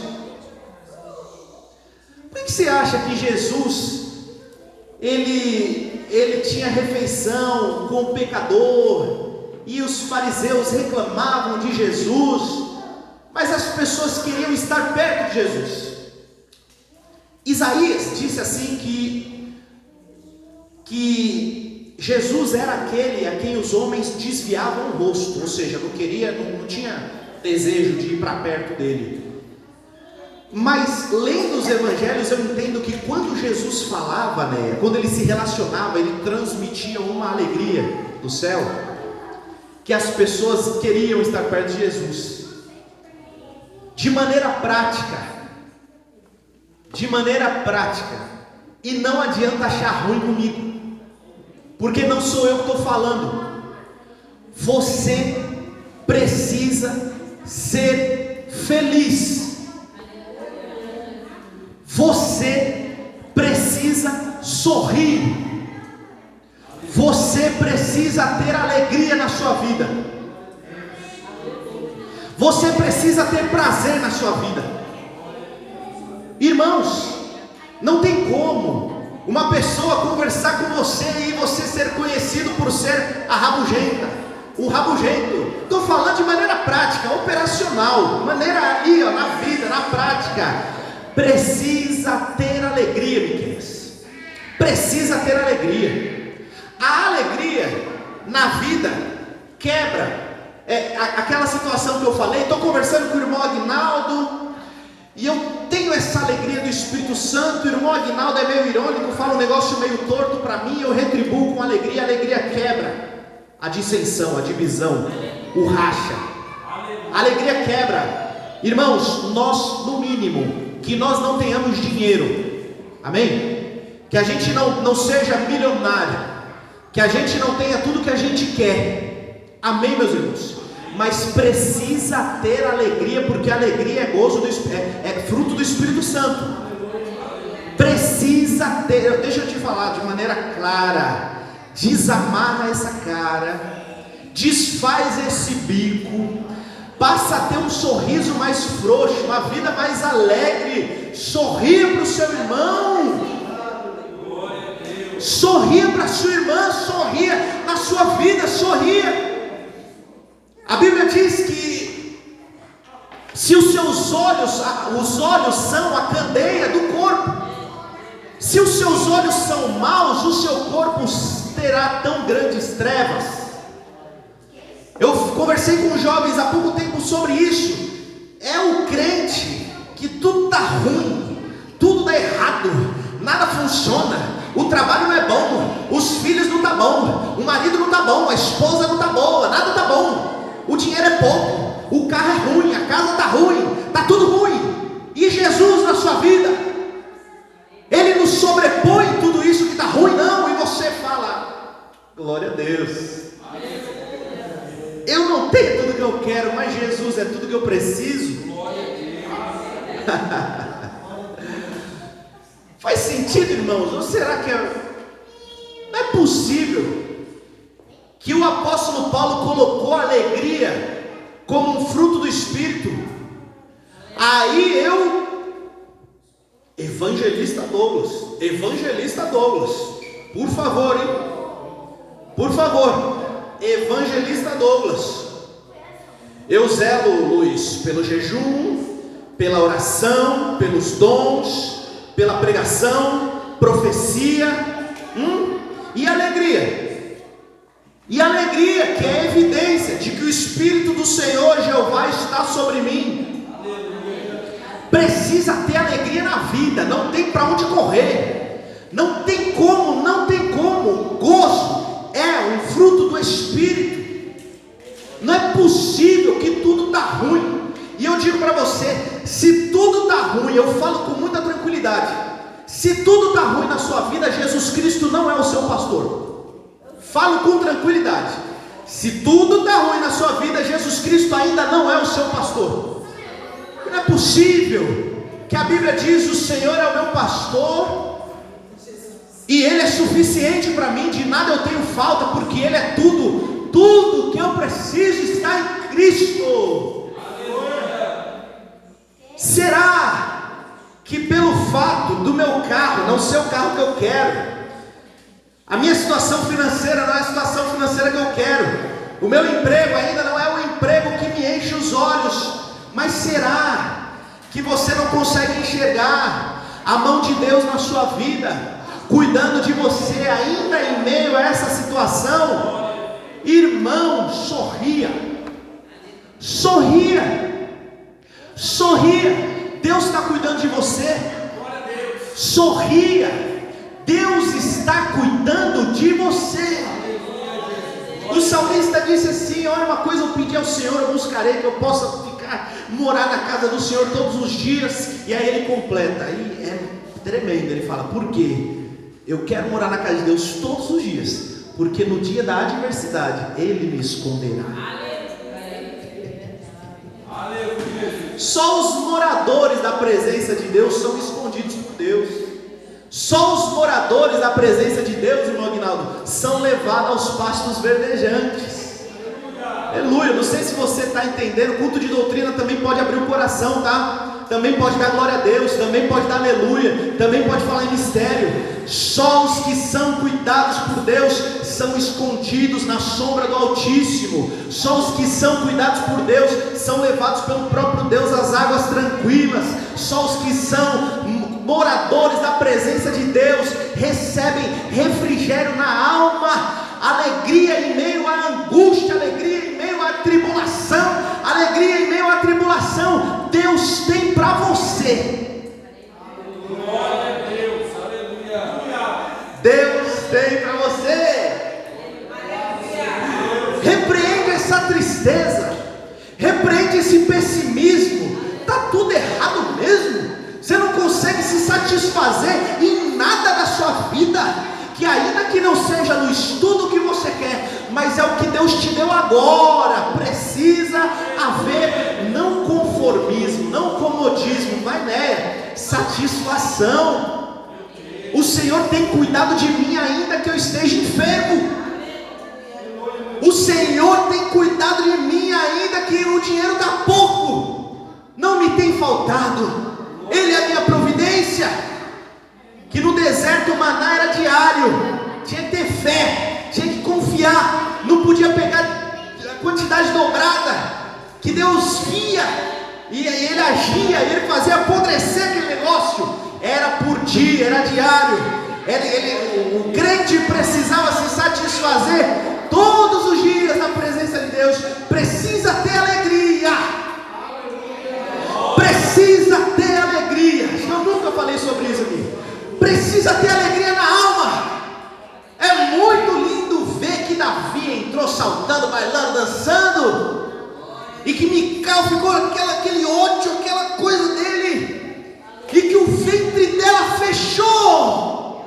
Por que você acha que Jesus ele tinha refeição com o pecador e os fariseus reclamavam de Jesus, mas as pessoas queriam estar perto de Jesus? Isaías disse assim que Jesus era aquele a quem os homens desviavam o rosto, ou seja, não tinha desejo de ir para perto dele. Mas lendo os evangelhos eu entendo que quando Jesus falava, né, quando ele se relacionava, ele transmitia uma alegria do céu, que as pessoas queriam estar perto de Jesus. De maneira prática, e não adianta achar ruim comigo, porque não sou eu que estou falando, você precisa ser feliz. Você precisa sorrir. Você precisa ter alegria na sua vida. Você precisa ter prazer na sua vida. Irmãos, não tem como uma pessoa conversar com você e você ser conhecido por ser a rabugenta, o rabugento. Estou falando de maneira prática, operacional, maneira ali, ó, na vida, na prática. Precisa ter alegria, Miqueias. Precisa ter alegria. A alegria na vida quebra aquela situação que eu falei. Estou conversando com o irmão Aguinaldo e eu tenho essa alegria do Espírito Santo. O irmão Aguinaldo é meio irônico, fala um negócio meio torto para mim, eu retribuo com alegria. A alegria quebra a dissensão, a divisão, o racha. A alegria quebra. Irmãos, nós, no mínimo, que nós não tenhamos dinheiro, amém? Que a gente não seja milionário, que a gente não tenha tudo que a gente quer, amém, meus irmãos? Mas precisa ter alegria, porque a alegria é gozo é fruto do Espírito Santo. Precisa ter. Deixa eu te falar de maneira clara. Desamarra essa cara, desfaz esse bico, passa a ter um sorriso mais frouxo, uma vida mais alegre. Sorria para o seu irmão, sorria para a sua irmã, sorria na sua vida, sorria. A Bíblia diz que se os seus olhos, os olhos são a candeia do corpo, se os seus olhos são maus, o seu corpo terá tão grandes trevas. Eu conversei com jovens há pouco tempo sobre isso. É o crente que tudo está ruim, tudo dá errado, nada funciona, o trabalho não é bom, os filhos não tá bom, o marido não tá bom, a esposa não tá boa, nada tá bom, o dinheiro é pouco, o carro é ruim, a casa tá ruim, tá tudo ruim. E Jesus na sua vida, Ele não sobrepõe tudo isso que está ruim, não. E você fala, glória a Deus, eu não tenho tudo que eu quero, mas Jesus é tudo que eu preciso. Faz sentido, irmãos? Ou será que não é possível que o apóstolo Paulo colocou a alegria como um fruto do Espírito? Aí Evangelista Douglas, por favor, hein? Por favor, Evangelista Douglas. Eu zelo, Luiz, pelo jejum, pela oração, pelos dons, pela pregação, profecia, e alegria. E alegria, que é evidência de que o Espírito do Senhor Jeová está sobre mim. Precisa ter alegria na vida, não tem para onde correr, não tem como. Gozo é um fruto do Espírito. Não é possível que tudo está ruim. E eu digo para você, se tudo está ruim, eu falo com muita tranquilidade, se tudo está ruim na sua vida, Jesus Cristo não é o seu pastor. Falo com tranquilidade. Se tudo está ruim na sua vida, Jesus Cristo ainda não é o seu pastor. Não é possível que a Bíblia diz: o Senhor é o meu pastor e Ele é suficiente para mim, de nada eu tenho falta, porque Ele é tudo que eu preciso está em Cristo. Será que pelo fato do meu carro não ser o carro que eu quero, a minha situação financeira não é a situação financeira que eu quero, o meu emprego ainda não é o emprego que me enche os olhos, mas será que você não consegue enxergar a mão de Deus na sua vida, cuidando de você ainda em meio a essa situação? Irmão, sorria. Deus está cuidando de você. Sorria. Deus está cuidando de você. O salmista disse assim: olha, uma coisa eu pedi ao Senhor, eu buscarei, que eu possa morar na casa do Senhor todos os dias. E aí ele completa, aí é tremendo, ele fala: por quê? Eu quero morar na casa de Deus todos os dias, porque no dia da adversidade Ele me esconderá. Só os moradores da presença de Deus são escondidos por Deus. Só os moradores da presença de Deus, irmão Aguinaldo, são levados aos pastos verdejantes. Aleluia. Não sei se você está entendendo. O culto de doutrina também pode abrir o coração, tá? Também pode dar glória a Deus, também pode dar aleluia, também pode falar em mistério. Só os que são cuidados por Deus são escondidos na sombra do Altíssimo. Só os que são cuidados por Deus são levados pelo próprio Deus às águas tranquilas. Só os que são moradores da presença de Deus recebem refrigério na alma, alegria em meio à angústia, alegria em meio à tribulação, alegria em meio à tribulação. Deus tem para você. Glória a Deus, aleluia. Deus tem para você. Repreende essa tristeza, repreende esse pessimismo. Está tudo errado mesmo. Você não consegue se satisfazer em nada da sua vida, que ainda que não seja no estudo que você quer, mas é o que Deus te deu agora. Precisa haver não conformismo, não comodismo, vai né? Satisfação. O Senhor tem cuidado de mim ainda que eu esteja enfermo. O Senhor tem cuidado de mim ainda que o dinheiro está pouco. Não me tem faltado. Ele é a minha providência. Que no deserto o maná era diário. Tinha que ter fé, tinha que confiar. Não podia pegar a quantidade dobrada. Que Deus via e Ele agia, e Ele fazia apodrecer aquele negócio. Era por dia, era diário. O crente precisava se satisfazer todos os dias na presença de Deus. Precisa ter alegria. Precisa ter alegria. Eu nunca falei sobre isso aqui. Precisa ter alegria na alma. É muito lindo ver que Davi entrou saltando, bailando, dançando, e que Mical ficou aquele ódio, aquela coisa dele, e que o ventre dela fechou.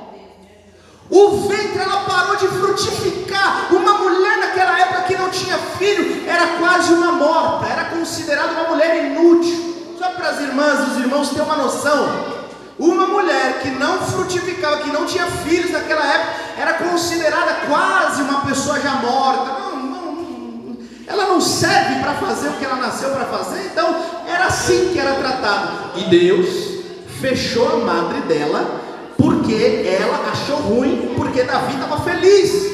O ventre, ela parou de frutificar. Uma mulher naquela época que não tinha filho era quase uma morta, era considerada uma mulher inútil. Só para as irmãs e os irmãos terem uma noção, uma mulher que não frutificava, que não tinha filhos naquela época, era considerada quase uma pessoa já morta. Ela não serve para fazer o que ela nasceu para fazer. Então era assim que era tratado. E Deus fechou a madre dela, porque ela achou ruim, porque Davi estava feliz.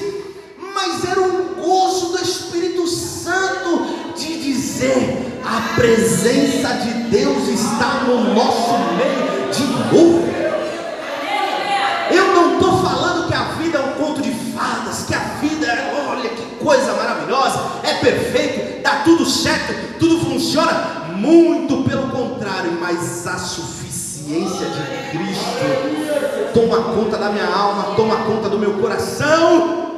Mas era um gozo do Espírito Santo de dizer: a presença de Deus está no nosso meio de novo. Eu não estou falando que a vida é um conto de fadas, que a vida é, olha que coisa maravilhosa, é perfeito, dá tudo certo, tudo funciona. Muito pelo contrário, mas a suficiência de Cristo toma conta da minha alma, toma conta do meu coração.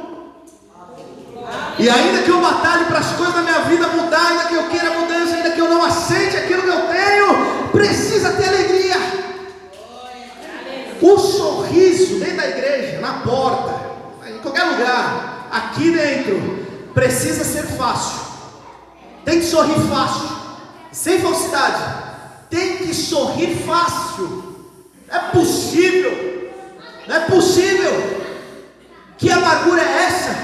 E ainda que eu batalhe para as coisas da minha vida mudar, ainda que eu queira mudança, ainda que eu não aceite aquilo que eu tenho, precisa ter alegria. O sorriso dentro da igreja, na porta, em qualquer lugar, aqui dentro, precisa ser fácil. Tem que sorrir fácil, sem falsidade. Tem que sorrir fácil. É possível. Não é possível. Que amargura é essa?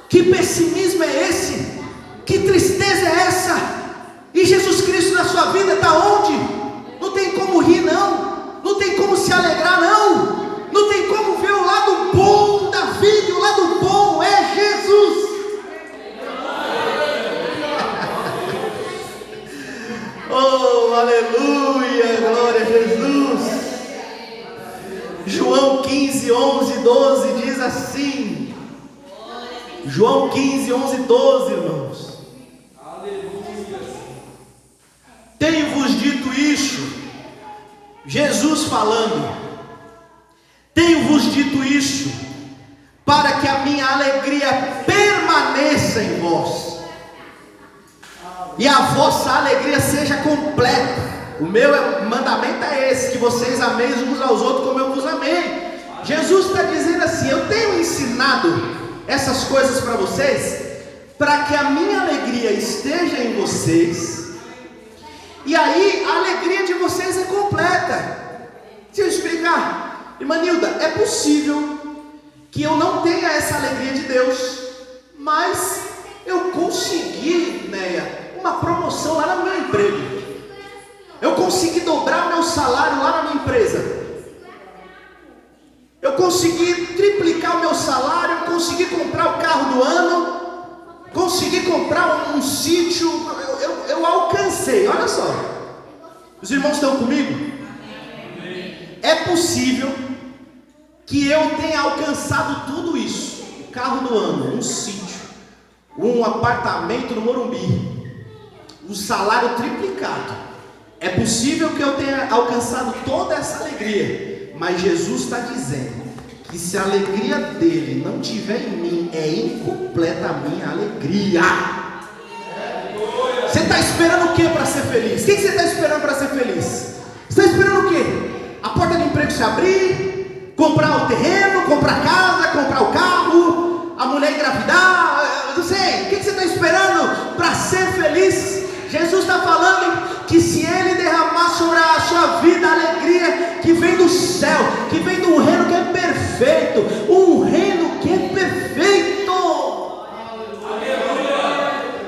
Que pessimismo é esse? Que tristeza é essa? E Jesus Cristo na sua vida está onde? Não tem como rir não. Não tem como se alegrar não. Não tem como ver o lado bom da vida. O lado bom é Jesus. Oh, aleluia, glória a Jesus. João 15, 11, 12 diz assim. João 15, 11, 12, irmãos. Aleluia. Tenho-vos dito isso, Jesus falando, tenho-vos dito isso, para que a minha alegria permaneça em vós, e a vossa alegria seja completa. O meu mandamento é esse, que vocês ameis uns aos outros como eu vos amei. Jesus está dizendo assim: eu tenho ensinado essas coisas para vocês, para que a minha alegria esteja em vocês, E aí a alegria de vocês é completa. Deixa eu explicar. Irmã Nilda, é possível que eu não tenha essa alegria de Deus, mas eu consegui, Neia, uma promoção lá no meu emprego. Eu consegui dobrar o meu salário lá na minha empresa. Eu consegui triplicar o meu salário, eu consegui comprar o carro do ano, consegui comprar um sítio, eu alcancei, olha só. Os irmãos estão comigo? É possível que eu tenha alcançado tudo isso: o carro do ano, um sítio, um apartamento no Morumbi, um salário triplicado. É possível que eu tenha alcançado toda essa alegria, mas Jesus está dizendo que se a alegria dele não tiver em mim, é incompleta a minha alegria. Você está esperando o que para ser feliz? O que você está esperando para ser feliz? Você está esperando o que? A porta do emprego se abrir, comprar o terreno, comprar a casa, comprar o carro, a mulher engravidar, não sei. O que você está esperando para ser feliz? Jesus está falando que se Ele derramar sobre a sua vida a alegria que vem do céu, que vem de um reino que é perfeito, um reino que é perfeito.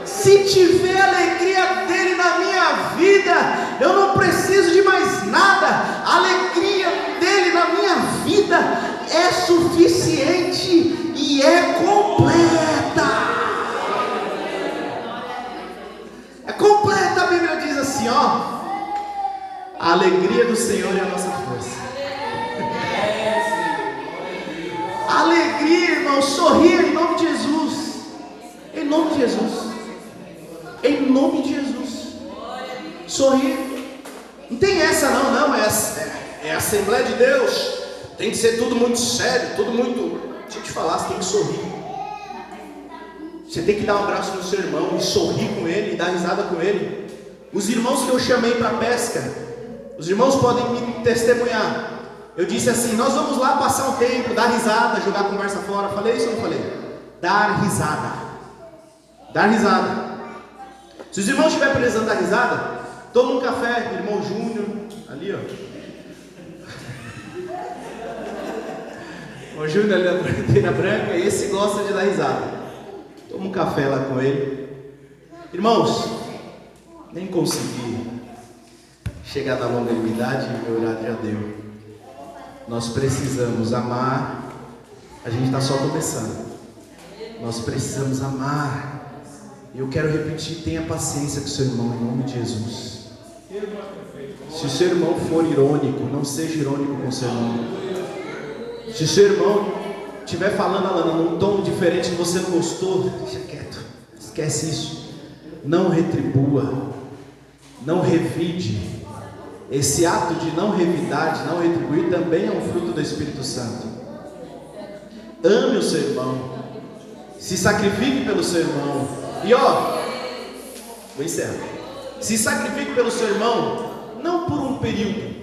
Se tiver a alegria dele na minha vida, eu não preciso de mais nada. A alegria dele na minha vida é suficiente e é completa. É completa. A Bíblia diz assim, ó: a alegria do Senhor é a nossa força. Alegria, irmão, sorria em nome de Jesus. Em nome de Jesus. Em nome de Jesus. Sorrir. Não tem essa não, é a Assembleia de Deus. Tem que ser tudo muito sério, tudo muito... Deixa eu te falar, você tem que sorrir. Você tem que dar um abraço no seu irmão e sorrir com ele, e dar risada com ele. Os irmãos que eu chamei para pesca, os irmãos podem me testemunhar. Eu disse assim: nós vamos lá passar um tempo, dar risada, jogar a conversa fora. Falei isso ou não falei? Dar risada. Dar risada. Se os irmãos estiverem precisando dar risada, toma um café, irmão Júnior, ali ó. O Júnior ali na bandeira branca, esse gosta de dar risada. Toma um café lá com ele. Irmãos, nem consegui chegar na longanimidade e meu horário já deu. Nós precisamos amar. A gente está só começando. Nós precisamos amar. E eu quero repetir: tenha paciência com o seu irmão em nome de Jesus. Se o seu irmão for irônico, não seja irônico com o seu irmão. Se o seu irmão estiver falando, Alana, num tom diferente que você não gostou, deixa quieto, esquece isso. Não retribua, não revide. Esse ato de não revidar, de não retribuir, também é um fruto do Espírito Santo. Ame o seu irmão, se sacrifique pelo seu irmão. E ó, vou encerrar. Se sacrifique pelo seu irmão, não por um período,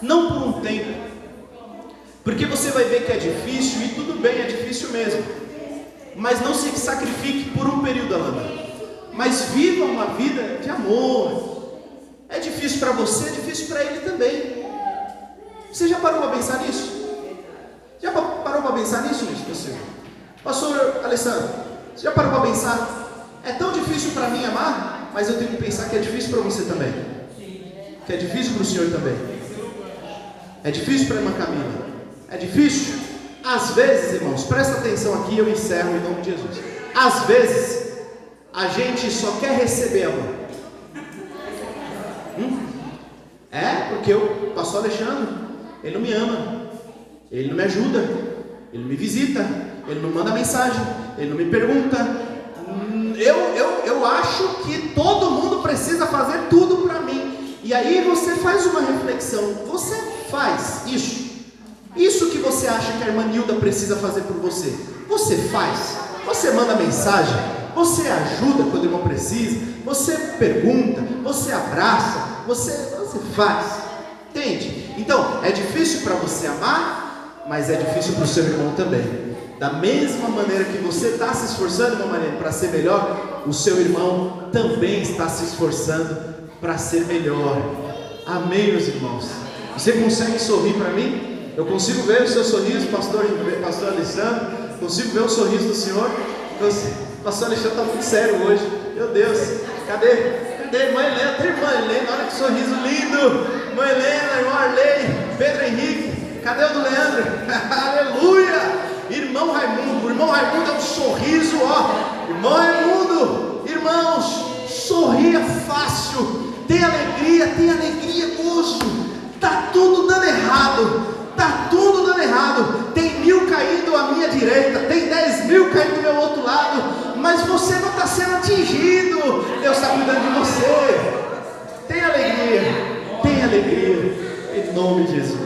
não por um tempo, porque você vai ver que é difícil, e tudo bem, é difícil mesmo, mas não se sacrifique por um período, Alana, mas viva uma vida de amor. É difícil para você, é difícil para ele também. Você já parou para pensar nisso? Já parou para pensar nisso, meu pastor Alessandro? Você já parou para pensar? É tão difícil para mim amar, mas eu tenho que pensar que é difícil para você também, que é difícil para o senhor também, é difícil para a irmã Camila, é difícil. Às vezes, irmãos, presta atenção aqui, eu encerro em nome de Jesus. Às vezes a gente só quer receber amor. Porque o pastor Alexandre, ele não me ama, ele não me ajuda, ele não me visita, ele não manda mensagem, ele não me pergunta. Eu acho que todo mundo precisa fazer tudo para mim. E aí você faz uma reflexão. Você faz isso que você acha que a irmã Nilda precisa fazer por você, você faz? Você manda mensagem, você ajuda quando o irmão precisa, você pergunta, você abraça, você faz, entende? Então, é difícil para você amar, mas é difícil para o seu irmão também. Da mesma maneira que você está se esforçando, irmão Mariane, para ser melhor, o seu irmão também está se esforçando para ser melhor. Amém, meus irmãos? Você consegue sorrir para mim? Eu consigo ver o seu sorriso, pastor Alexandre. Consigo ver o sorriso do senhor. Pastor Alexandre está muito sério hoje. Meu Deus, cadê mãe Helena? Tem irmã Helena, olha que sorriso lindo. Mãe Helena, irmão Arley, Pedro Henrique. Cadê o do Leandro? Aleluia! Irmão Raimundo, o irmão Raimundo é um sorriso, ó. Irmão Raimundo, irmãos, sorria fácil, tem alegria, gozo. Tá tudo dando errado, tem 1000 caindo à minha direita, tem 10.000 caindo do meu outro lado, mas você não está sendo atingido, Deus está cuidando de você. Tem alegria, em nome de Jesus.